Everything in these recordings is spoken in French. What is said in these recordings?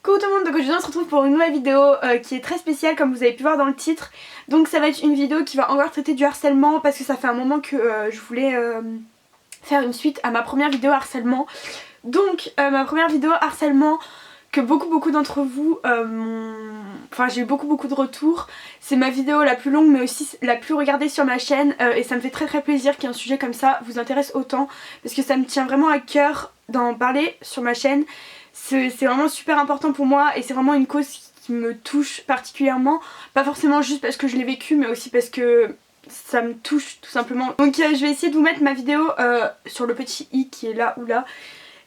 Coucou tout le monde, donc aujourd'hui on se retrouve pour une nouvelle vidéo qui est très spéciale comme vous avez pu voir dans le titre. Donc ça va être une vidéo qui va encore traiter du harcèlement parce que ça fait un moment que je voulais faire une suite à ma première vidéo harcèlement. Donc ma première vidéo harcèlement que beaucoup d'entre vous enfin j'ai eu beaucoup de retours. C'est ma vidéo la plus longue mais aussi la plus regardée sur ma chaîne et ça me fait très plaisir qu'un sujet comme ça vous intéresse autant parce que ça me tient vraiment à cœur d'en parler sur ma chaîne. C'est vraiment super important pour moi et c'est vraiment une cause qui me touche particulièrement. Pas forcément juste parce que je l'ai vécu mais aussi parce que ça me touche tout simplement. Donc je vais essayer de vous mettre ma vidéo sur le petit i qui est là ou là.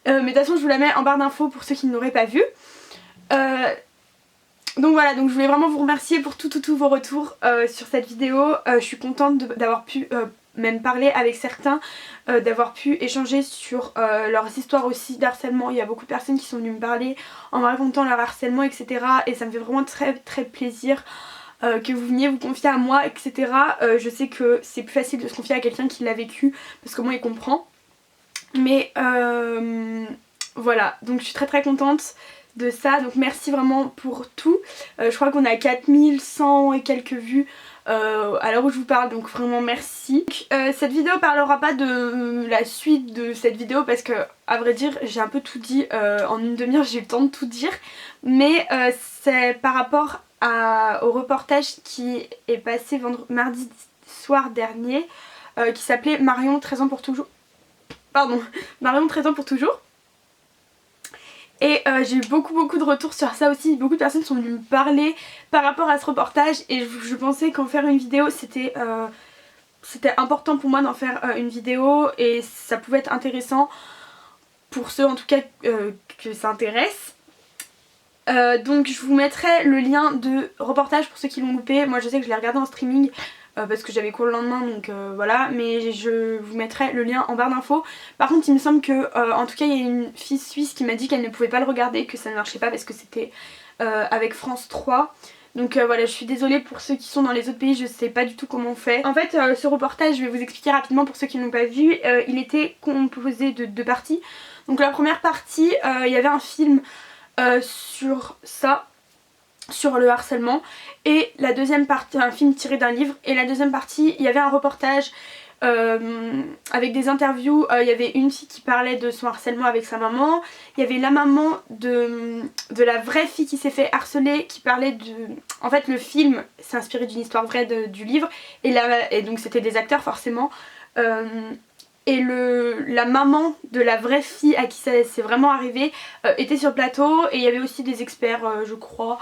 Mais de toute façon je vous la mets en barre d'infos pour ceux qui ne l'auraient pas vu. Donc voilà, donc je voulais vraiment vous remercier pour tous vos retours sur cette vidéo. Je suis contente d'avoir pu même parler avec certains, d'avoir pu échanger sur leurs histoires aussi d'harcèlement. Il y a beaucoup de personnes qui sont venues me parler en me racontant leur harcèlement, etc. Et ça me fait vraiment très plaisir que vous veniez vous confier à moi, etc. Je sais que c'est plus facile de se confier à quelqu'un qui l'a vécu parce que moi il comprend. Mais voilà, donc je suis très contente de ça, donc merci vraiment pour tout. Je crois qu'on a 4100 et quelques vues à l'heure où je vous parle, donc vraiment merci. Donc, cette vidéo parlera pas de la suite de cette vidéo parce que à vrai dire j'ai un peu tout dit en une demi-heure, j'ai eu le temps de tout dire, mais c'est par rapport au reportage qui est passé mardi soir dernier qui s'appelait Marion 13 ans pour toujours. Pardon, Marion 13 ans pour toujours. Et j'ai eu beaucoup de retours sur ça aussi. Beaucoup de personnes sont venues me parler par rapport à ce reportage et je pensais qu'en faire une vidéo c'était important pour moi d'en faire une vidéo et ça pouvait être intéressant pour ceux en tout cas que ça intéresse. Donc je vous mettrai le lien de reportage pour ceux qui l'ont loupé. Moi je sais que je l'ai regardé en streaming parce que j'avais cours le lendemain, donc voilà, mais je vous mettrai le lien en barre d'infos. Par contre il me semble que en tout cas il y a une fille suisse qui m'a dit qu'elle ne pouvait pas le regarder, que ça ne marchait pas parce que c'était avec France 3. Donc voilà, je suis désolée pour ceux qui sont dans les autres pays, je sais pas du tout comment on fait. En fait ce reportage, je vais vous expliquer rapidement pour ceux qui ne l'ont pas vu, il était composé de deux parties. Donc la première partie, il y avait un film sur ça, sur le harcèlement, et la deuxième partie, un film tiré d'un livre, et la deuxième partie il y avait un reportage avec des interviews. Il y avait une fille qui parlait de son harcèlement avec sa maman, il y avait la maman de la vraie fille qui s'est fait harceler qui parlait de... En fait le film s'est inspiré d'une histoire vraie du livre et donc c'était des acteurs forcément. Et la maman de la vraie fille à qui ça s'est vraiment arrivé était sur le plateau, et il y avait aussi des experts je crois.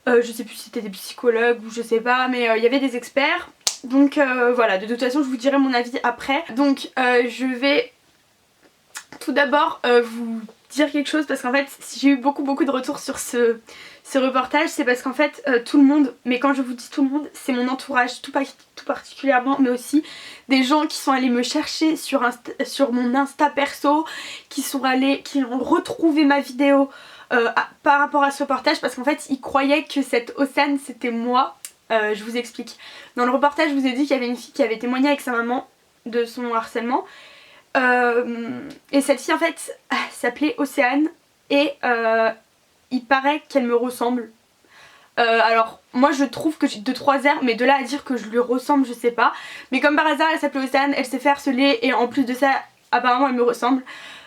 Je sais plus si c'était des psychologues ou je sais pas, mais il y avait des experts. Donc voilà, de toute façon je vous dirai mon avis après. Donc je vais tout d'abord vous dire quelque chose parce qu'en fait si j'ai eu beaucoup de retours sur ce reportage, c'est parce qu'en fait tout le monde, mais quand je vous dis tout le monde, c'est mon entourage tout particulièrement, mais aussi des gens qui sont allés me chercher sur mon Insta perso, qui ont retrouvé ma vidéo par rapport à ce reportage parce qu'en fait ils croyaient que cette Océane c'était moi. Je vous explique. Dans le reportage je vous ai dit qu'il y avait une fille qui avait témoigné avec sa maman de son harcèlement et cette fille en fait s'appelait Océane et il paraît qu'elle me ressemble. Alors moi je trouve que j'ai 2-3 airs, mais de là à dire que je lui ressemble je sais pas, mais comme par hasard elle s'appelait Océane, elle s'est fait harceler et en plus de ça apparemment elle me ressemble.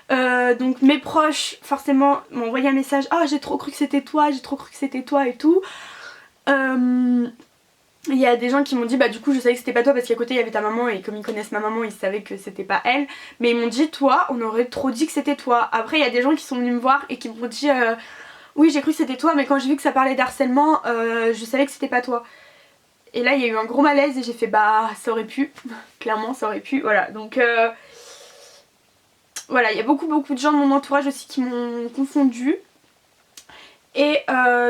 Donc mes proches forcément m'ont envoyé un message: oh j'ai trop cru que c'était toi, j'ai trop cru que c'était toi et tout. Il y a des gens qui m'ont dit bah du coup je savais que c'était pas toi parce qu'à côté il y avait ta maman et comme ils connaissent ma maman ils savaient que c'était pas elle, mais ils m'ont dit toi on aurait trop dit que c'était toi. Après il y a des gens qui sont venus me voir et qui m'ont dit oui j'ai cru que c'était toi mais quand j'ai vu que ça parlait d'harcèlement je savais que c'était pas toi. Et là il y a eu un gros malaise et j'ai fait bah ça aurait pu, clairement ça aurait pu, voilà. Donc voilà, il y a beaucoup de gens de mon entourage aussi qui m'ont confondu. Et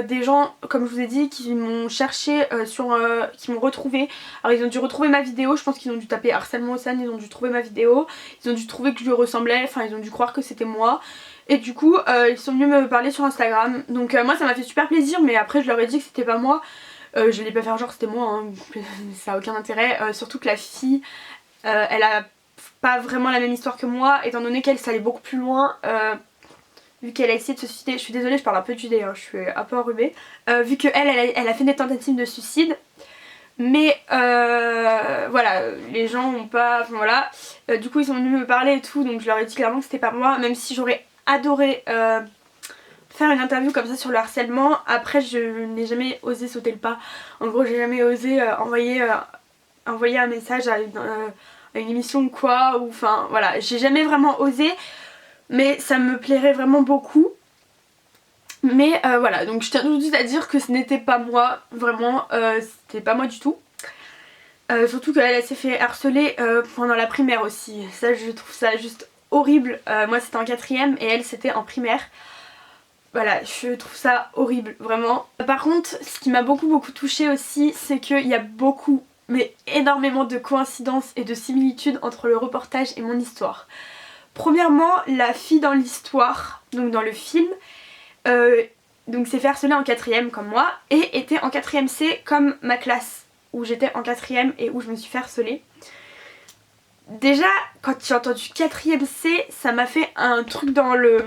des gens, comme je vous ai dit, qui m'ont cherché qui m'ont retrouvé. Alors ils ont dû retrouver ma vidéo, je pense qu'ils ont dû taper harcèlement Océane, ils ont dû trouver ma vidéo, ils ont dû trouver que je lui ressemblais, enfin ils ont dû croire que c'était moi. Et du coup ils sont venus me parler sur Instagram. Donc moi ça m'a fait super plaisir, mais après je leur ai dit que c'était pas moi. Je l'ai pas fait genre c'était moi, hein. Ça a aucun intérêt, surtout que la fille elle a pas vraiment la même histoire que moi, étant donné qu'elle ça allait beaucoup plus loin. vu qu'elle a essayé de se suicider. Je suis désolée, je parle un peu du dé, hein, je suis un peu enrhumée. Vu qu'elle elle a fait des tentatives de suicide. Mais voilà, les gens ont pas... Enfin voilà. Du coup ils sont venus me parler et tout, donc je leur ai dit clairement que c'était pas moi. Même si j'aurais adoré faire une interview comme ça sur le harcèlement. Après je n'ai jamais osé sauter le pas. En gros j'ai jamais osé envoyer un message à une émission ou quoi. Ou enfin voilà, j'ai jamais vraiment osé. Mais ça me plairait vraiment beaucoup. Mais voilà, donc je tiens tout de suite à dire que ce n'était pas moi, vraiment, c'était pas moi du tout. Surtout qu'elle s'est fait harceler pendant la primaire aussi. Ça, je trouve ça juste horrible. Moi c'était en 4ème et elle c'était en primaire. Voilà, je trouve ça horrible, vraiment. Par contre, ce qui m'a beaucoup touchée aussi, c'est qu'il y a beaucoup, mais énormément de coïncidences et de similitudes entre le reportage et mon histoire. Premièrement, la fille dans l'histoire, donc dans le film, donc s'est fait harceler en 4ème comme moi et était en 4ème C comme ma classe où j'étais en 4ème et où je me suis fait harceler. Déjà quand j'ai entendu 4ème C, ça m'a fait un truc dans le...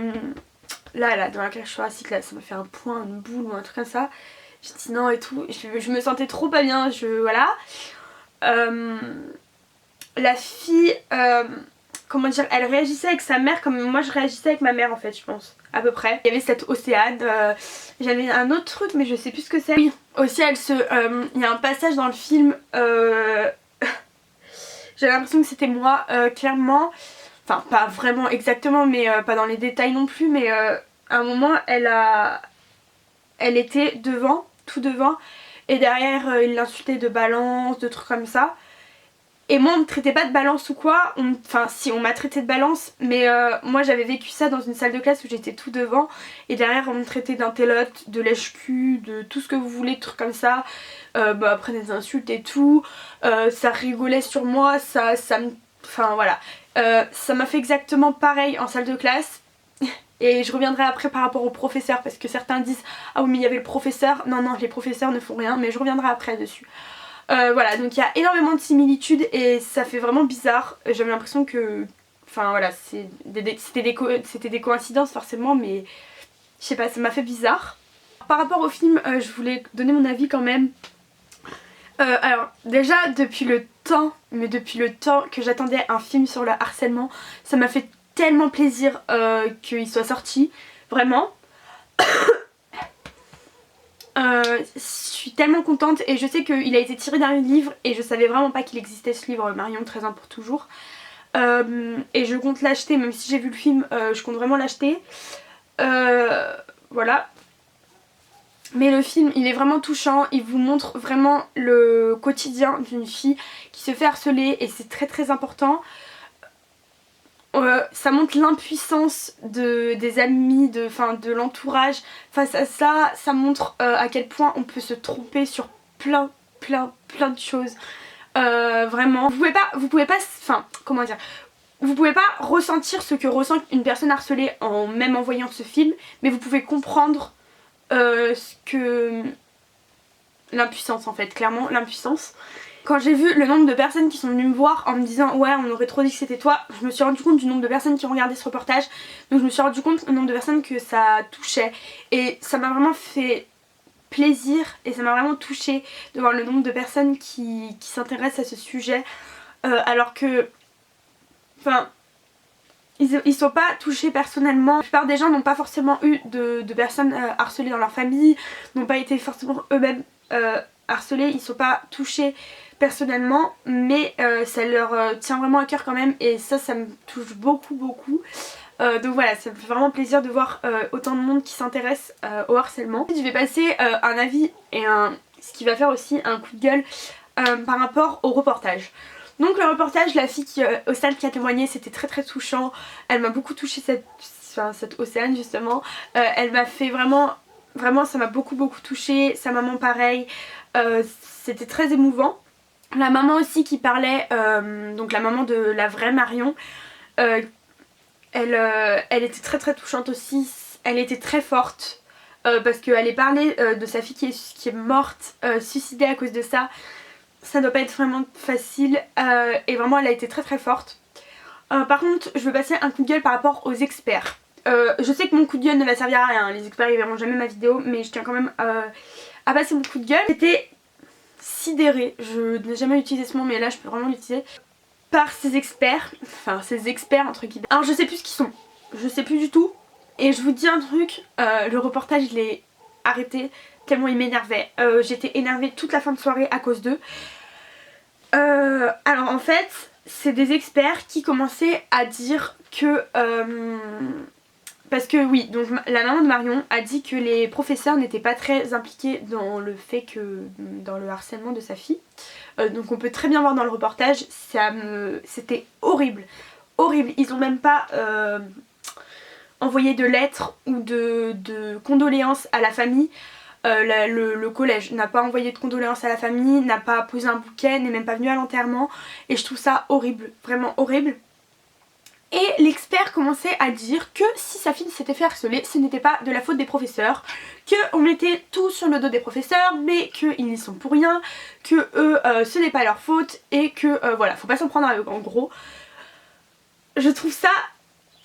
Là dans la cage thoracique là, ça m'a fait un point, une boule ou un truc comme ça. J'ai dit non et tout, je me sentais trop pas bien, voilà. La fille... comment dire, elle réagissait avec sa mère comme moi je réagissais avec ma mère en fait, je pense, à peu près. Il y avait cette Océane, j'avais un autre truc mais je sais plus ce que c'est. Oui, aussi il y a un passage dans le film, j'avais l'impression que c'était moi, clairement, enfin pas vraiment exactement mais pas dans les détails non plus, mais à un moment elle était devant, tout devant, et derrière il l'insultait de balance, de trucs comme ça. Et moi on me traitait pas de balance ou quoi, enfin si on m'a traité de balance, mais moi j'avais vécu ça dans une salle de classe où j'étais tout devant et derrière on me traitait d'intellote, de lèche-cul, de tout ce que vous voulez, de trucs comme ça, après des insultes et tout, ça rigolait sur moi, ça me... Enfin voilà, ça m'a fait exactement pareil en salle de classe. Et je reviendrai après par rapport au professeur parce que certains disent ah oui mais il y avait le professeur, non les professeurs ne font rien, mais je reviendrai après dessus. Voilà, donc il y a énormément de similitudes et ça fait vraiment bizarre. J'avais l'impression que... Enfin voilà, c'était des coïncidences forcément, mais je sais pas, ça m'a fait bizarre. Par rapport au film, je voulais donner mon avis quand même. Alors déjà depuis le temps que j'attendais un film sur le harcèlement, ça m'a fait tellement plaisir qu'il soit sorti, vraiment. Je suis tellement contente et je sais qu'il a été tiré d'un livre et je savais vraiment pas qu'il existait ce livre, Marion 13 ans pour toujours. Et je compte l'acheter, même si j'ai vu le film, je compte vraiment l'acheter. Voilà. Mais le film il est vraiment touchant, il vous montre vraiment le quotidien d'une fille qui se fait harceler et c'est très important. Ça montre l'impuissance des amis, de l'entourage face à ça. Ça montre à quel point on peut se tromper sur plein de choses. Vraiment. Vous pouvez pas, enfin comment dire, vous pouvez pas ressentir ce que ressent une personne harcelée même en voyant ce film, mais vous pouvez comprendre ce que... l'impuissance en fait, clairement l'impuissance. Quand j'ai vu le nombre de personnes qui sont venues me voir en me disant ouais on aurait trop dit que c'était toi, je me suis rendu compte du nombre de personnes qui ont regardé ce reportage, donc je me suis rendu compte du nombre de personnes que ça touchait et ça m'a vraiment fait plaisir et ça m'a vraiment touchée de voir le nombre de personnes qui s'intéressent à ce sujet alors que enfin ils sont pas touchés personnellement. La plupart des gens n'ont pas forcément eu de personnes harcelées dans leur famille, n'ont pas été forcément eux-mêmes harcelés, ils sont pas touchés personnellement, mais ça leur tient vraiment à cœur quand même et ça me touche beaucoup. Donc voilà, ça me fait vraiment plaisir de voir autant de monde qui s'intéresse au harcèlement. Je vais passer un avis et ce qui va faire aussi un coup de gueule par rapport au reportage. Donc le reportage, la fille Océane qui a témoigné, c'était très touchant. Elle m'a beaucoup touchée cette Océane justement. Elle m'a fait vraiment ça m'a beaucoup touchée. Sa maman pareil. C'était très émouvant. La maman aussi qui parlait, donc la maman de la vraie Marion, elle était très touchante aussi. Elle était très forte parce qu'elle est parlé de sa fille qui est morte, suicidée à cause de ça. Ça doit pas être vraiment facile et vraiment elle a été très forte. Par contre je veux passer un coup de gueule par rapport aux experts. Je sais que mon coup de gueule ne va servir à rien, les experts ils verront jamais ma vidéo, mais je tiens quand même à passer mon coup de gueule. J'étais sidérée, je n'ai jamais utilisé ce mot mais là je peux vraiment l'utiliser, par ces experts, enfin ces experts entre guillemets. Alors je sais plus ce qu'ils sont, je sais plus du tout, et je vous dis un truc, le reportage je l'ai arrêté tellement il m'énervait. J'étais énervée toute la fin de soirée à cause d'eux. Alors en fait c'est des experts qui commençaient à dire que parce que oui, donc la maman de Marion a dit que les professeurs n'étaient pas très impliqués dans le fait que dans le harcèlement de sa fille. Donc on peut très bien voir dans le reportage, c'était horrible, horrible. Ils ont même pas envoyé de lettres ou de condoléances à la famille. Le collège n'a pas envoyé de condoléances à la famille, n'a pas posé un bouquet, n'est même pas venu à l'enterrement, et je trouve ça horrible, vraiment horrible. Et l'expert commençait à dire que si sa fille s'était fait harceler, ce n'était pas de la faute des professeurs, qu'on mettait tout sur le dos des professeurs, mais qu'ils n'y sont pour rien, que eux, ce n'est pas leur faute, et que voilà, faut pas s'en prendre à eux en gros. Je trouve ça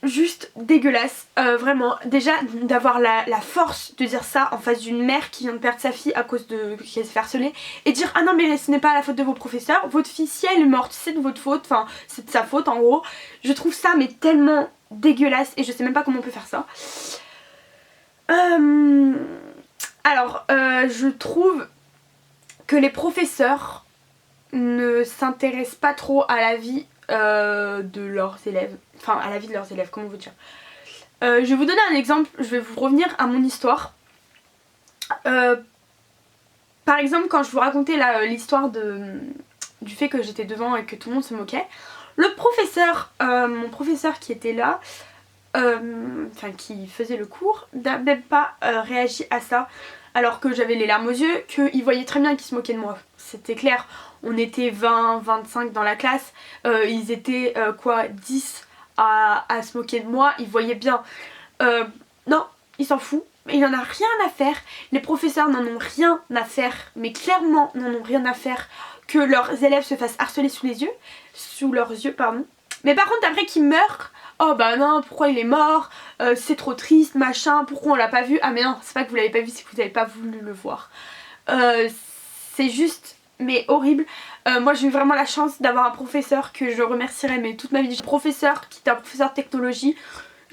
juste dégueulasse, vraiment. Déjà d'avoir la force de dire ça en face d'une mère qui vient de perdre sa fille à cause de qui s'est fait harceler, et dire ah non mais ce n'est pas la faute de vos professeurs, votre fille si elle est morte c'est de votre faute, enfin c'est de sa faute en gros. Je trouve ça mais tellement dégueulasse et je sais même pas comment on peut faire ça. Alors je trouve que les professeurs ne s'intéressent pas trop à la vie de leurs élèves, enfin à la vie de leurs élèves, comment vous dire. Je vais vous donner un exemple, je vais vous revenir à mon histoire. Par exemple quand je vous racontais l'histoire du fait que j'étais devant et que tout le monde se moquait, le professeur, mon professeur qui était là, enfin qui faisait le cours, n'a même pas réagi à ça, alors que j'avais les larmes aux yeux, qu'il voyait très bien qu'il se moquait de moi. C'était clair, on était 20-25 dans la classe, ils étaient quoi 10 à se moquer de moi, ils voyaient bien. Non, il s'en fout, il n'en a rien à faire, les professeurs n'en ont rien à faire, mais clairement n'en ont rien à faire que leurs élèves se fassent harceler sous leurs yeux, pardon. Mais par contre après qu'ils meurent, oh bah non pourquoi il est mort, c'est trop triste machin, pourquoi on l'a pas vu, ah mais non c'est pas que vous l'avez pas vu, c'est que vous n'avez pas voulu le voir. C'est juste mais horrible. Moi j'ai eu vraiment la chance d'avoir un professeur que je remercierai mais toute ma vie. Un professeur qui était un professeur de technologie,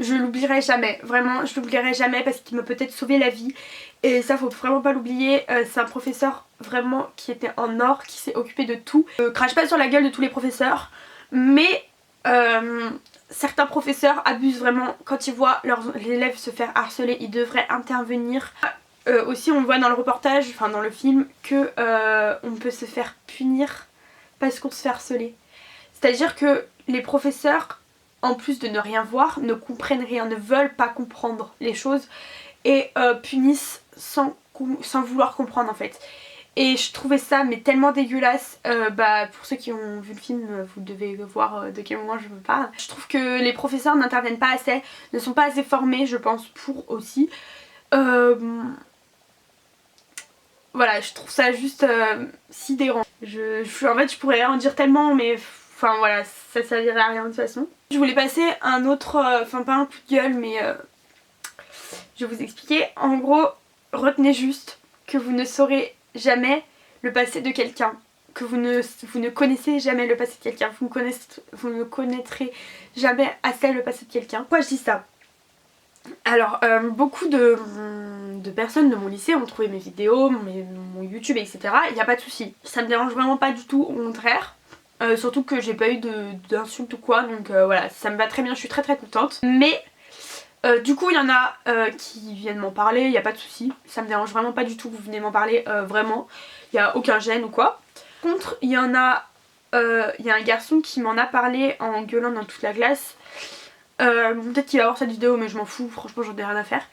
je l'oublierai jamais, vraiment je l'oublierai jamais parce qu'il m'a peut-être sauvé la vie. Et ça faut vraiment pas l'oublier, c'est un professeur vraiment qui était en or, qui s'est occupé de tout. Crache pas sur la gueule de tous les professeurs, mais certains professeurs abusent vraiment quand ils voient leurs élèves se faire harceler, ils devraient intervenir. Aussi on voit dans le reportage, enfin dans le film, que on peut se faire punir parce qu'on se fait harceler. C'est-à-dire que les professeurs, en plus de ne rien voir, ne comprennent rien, ne veulent pas comprendre les choses et punissent sans vouloir comprendre en fait. Et je trouvais ça mais tellement dégueulasse. Pour ceux qui ont vu le film, vous devez voir de quel moment je me parle. Je trouve que les professeurs n'interviennent pas assez, ne sont pas assez formés je pense pour aussi. Voilà, je trouve ça juste sidérant. En fait je pourrais en dire tellement mais enfin voilà, ça servirait à rien de toute façon. Je voulais passer un autre, enfin pas un coup de gueule mais je vais vous expliquer. En gros, retenez juste que vous ne saurez jamais le passé de quelqu'un, que vous ne connaissez jamais le passé de quelqu'un, vous ne connaîtrez jamais assez le passé de quelqu'un. Pourquoi je dis ça? Alors beaucoup de personnes de mon lycée ont trouvé mes vidéos, mon YouTube etc, il n'y a pas de souci, ça me dérange vraiment pas du tout, au contraire. Surtout que j'ai pas eu d'insultes ou quoi, donc voilà, ça me va très bien, je suis très contente. Mais du coup il y en a qui viennent m'en parler, il n'y a pas de souci, ça me dérange vraiment pas du tout que vous venez m'en parler, vraiment, il n'y a aucun gêne ou quoi. Par contre il y en a, il y a un garçon qui m'en a parlé en gueulant dans toute la classe. Peut-être qu'il va voir cette vidéo mais je m'en fous, franchement j'en ai rien à faire.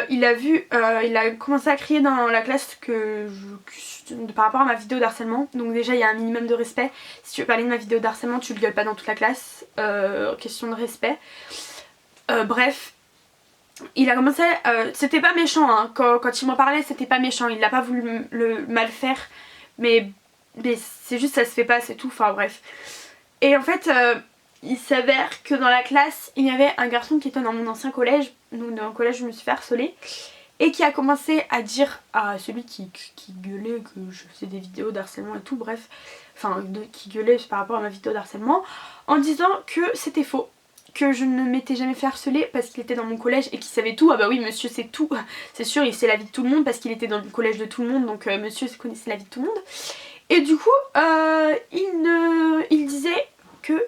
Il a commencé à crier dans la classe par rapport à ma vidéo d'harcèlement. Donc déjà il y a un minimum de respect. Si tu veux parler de ma vidéo d'harcèlement tu le gueules pas dans toute la classe, question de respect. Bref, il a commencé, c'était pas méchant hein. Quand il m'en parlait c'était pas méchant, il n'a pas voulu le mal faire. Mais c'est juste ça se fait pas, c'est tout, enfin bref. Et en fait il s'avère que dans la classe il y avait un garçon qui était dans mon ancien collège, donc dans le collège où je me suis fait harceler, et qui a commencé à dire à celui qui gueulait que je faisais des vidéos d'harcèlement et tout, bref, enfin qui gueulait par rapport à ma vidéo d'harcèlement, en disant que c'était faux, que je ne m'étais jamais fait harceler parce qu'il était dans mon collège et qu'il savait tout. Ah bah oui, monsieur c'est tout, c'est sûr, il sait la vie de tout le monde parce qu'il était dans le collège de tout le monde, donc monsieur connaissait la vie de tout le monde. Et du coup il disait que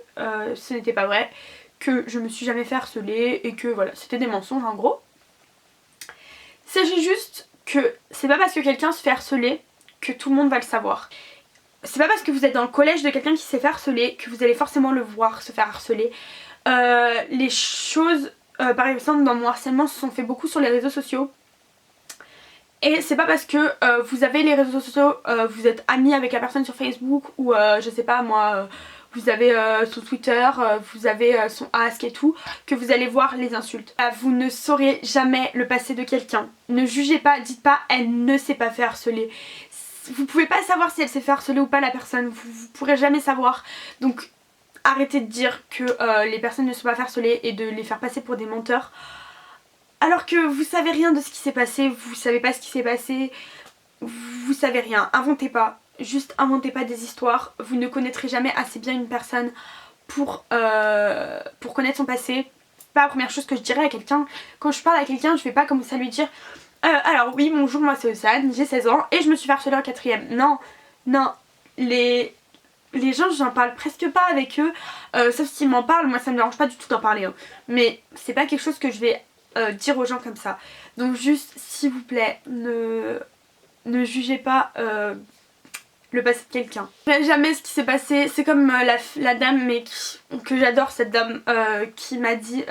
ce n'était pas vrai, que je me suis jamais fait harceler et que voilà, c'était des mensonges en gros. Sachez juste que c'est pas parce que quelqu'un se fait harceler que tout le monde va le savoir. C'est pas parce que vous êtes dans le collège de quelqu'un qui s'est fait harceler que vous allez forcément le voir se faire harceler. Les choses, par exemple dans mon harcèlement, se sont fait beaucoup sur les réseaux sociaux. Et c'est pas parce que vous avez les réseaux sociaux, vous êtes amis avec la personne sur Facebook ou je sais pas moi, vous avez son Twitter, vous avez son Ask et tout, que vous allez voir les insultes. Vous ne saurez jamais le passé de quelqu'un. Ne jugez pas, dites pas elle ne s'est pas fait harceler. Vous pouvez pas savoir si elle s'est fait harceler ou pas la personne, vous pourrez jamais savoir. Donc arrêtez de dire que les personnes ne sont pas fait harceler et de les faire passer pour des menteurs. Alors que vous savez rien de ce qui s'est passé, vous savez pas ce qui s'est passé, vous savez rien, inventez pas, juste inventez pas des histoires, vous ne connaîtrez jamais assez bien une personne pour connaître son passé. C'est pas la première chose que je dirais à quelqu'un. Quand je parle à quelqu'un, je vais pas commencer à lui dire alors oui bonjour, moi c'est Océane, j'ai 16 ans et je me suis fait harceler en 4ème. Non, non, les gens j'en parle presque pas avec eux, sauf s'ils m'en parlent, moi ça me dérange pas du tout d'en parler hein. Mais c'est pas quelque chose que je vais dire aux gens comme ça. Donc juste s'il vous plaît ne jugez pas le passé de quelqu'un. Jamais ce qui s'est passé, c'est comme la dame mais que j'adore, cette dame qui m'a dit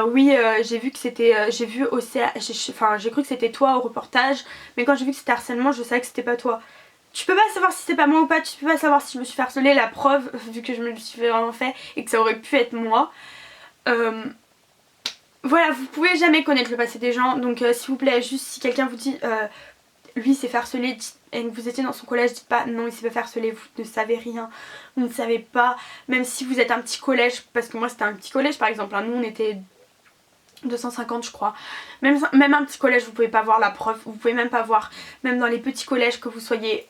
oui j'ai vu que c'était j'ai vu j'ai cru que c'était toi au reportage, mais quand j'ai vu que c'était harcèlement je savais que c'était pas toi. Tu peux pas savoir si c'est pas moi ou pas, tu peux pas savoir si je me suis fait harceler, la preuve vu que je me le suis vraiment fait et que ça aurait pu être moi. Voilà, vous pouvez jamais connaître le passé des gens, donc s'il vous plaît, juste si quelqu'un vous dit lui il s'est fait harceler et que vous étiez dans son collège, dites pas non il s'est pas fait harceler, vous ne savez rien, vous ne savez pas, même si vous êtes un petit collège, parce que moi c'était un petit collège par exemple, hein, nous on était 250 je crois, même un petit collège vous pouvez pas voir la preuve, vous pouvez même pas voir, même dans les petits collèges que vous soyez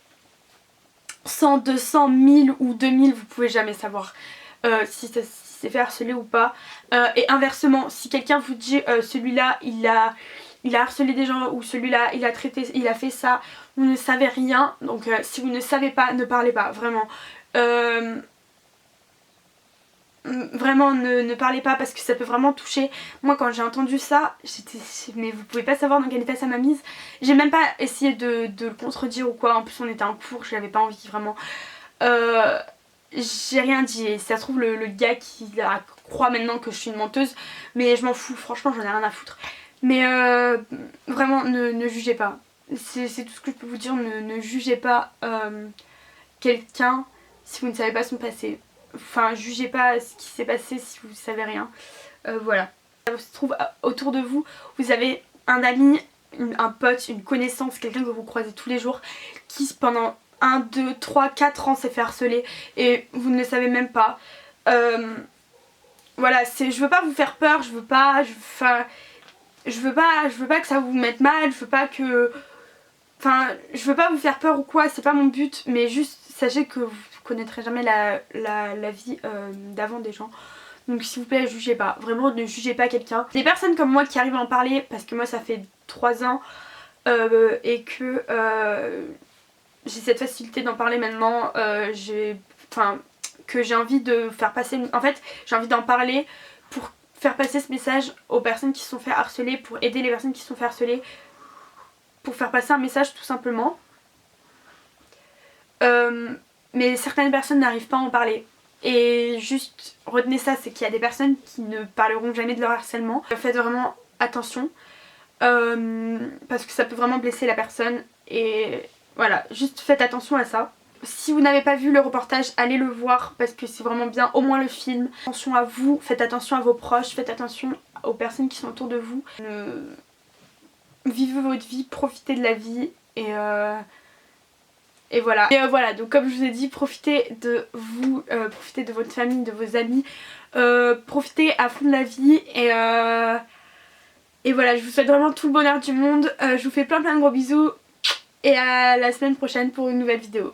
100, 200, 1000 ou 2000, vous pouvez jamais savoir si c'est fait harceler ou pas. Et inversement, si quelqu'un vous dit celui-là il a harcelé des gens ou celui-là il a fait ça, vous ne savez rien. Donc si vous ne savez pas, ne parlez pas, vraiment. Vraiment ne parlez pas parce que ça peut vraiment toucher. Moi quand j'ai entendu ça, j'étais mais vous pouvez pas savoir dans quel état ça m'a mise. J'ai même pas essayé de le contredire ou quoi, en plus on était en cours, je n'avais pas envie vraiment. J'ai rien dit et ça se trouve le gars qui croit maintenant que je suis une menteuse, mais je m'en fous, franchement j'en ai rien à foutre. Mais vraiment ne jugez pas, c'est tout ce que je peux vous dire, ne jugez pas quelqu'un si vous ne savez pas son passé. Enfin jugez pas ce qui s'est passé si vous savez rien. Voilà. Ça se trouve autour de vous, vous avez un ami, un pote, une connaissance, quelqu'un que vous croisez tous les jours qui pendant 1, 2, 3, 4 ans s'est fait harceler et vous ne le savez même pas. Voilà, je veux pas vous faire peur, je veux pas que ça vous mette mal, je veux pas vous faire peur ou quoi, c'est pas mon but, mais juste sachez que vous connaîtrez jamais la vie d'avant des gens. Donc s'il vous plaît, jugez pas, vraiment ne jugez pas quelqu'un. Des personnes comme moi qui arrivent à en parler, parce que moi ça fait 3 ans et que j'ai cette facilité d'en parler maintenant, que j'ai envie de faire passer, en fait j'ai envie d'en parler pour faire passer ce message aux personnes qui se sont fait harceler, pour aider les personnes qui se sont fait harceler, pour faire passer un message tout simplement. Mais certaines personnes n'arrivent pas à en parler. Et juste retenez ça, c'est qu'il y a des personnes qui ne parleront jamais de leur harcèlement. Faites vraiment attention parce que ça peut vraiment blesser la personne. Et voilà, juste faites attention à ça. Si vous n'avez pas vu le reportage, allez le voir parce que c'est vraiment bien, au moins le film. Attention à vous, faites attention à vos proches, faites attention aux personnes qui sont autour de vous. Vivez votre vie, profitez de la vie et Et voilà. Et voilà, donc comme je vous ai dit, profitez de vous, profitez de votre famille, de vos amis, profitez à fond de la vie et voilà, je vous souhaite vraiment tout le bonheur du monde. Je vous fais plein de gros bisous et à la semaine prochaine pour une nouvelle vidéo.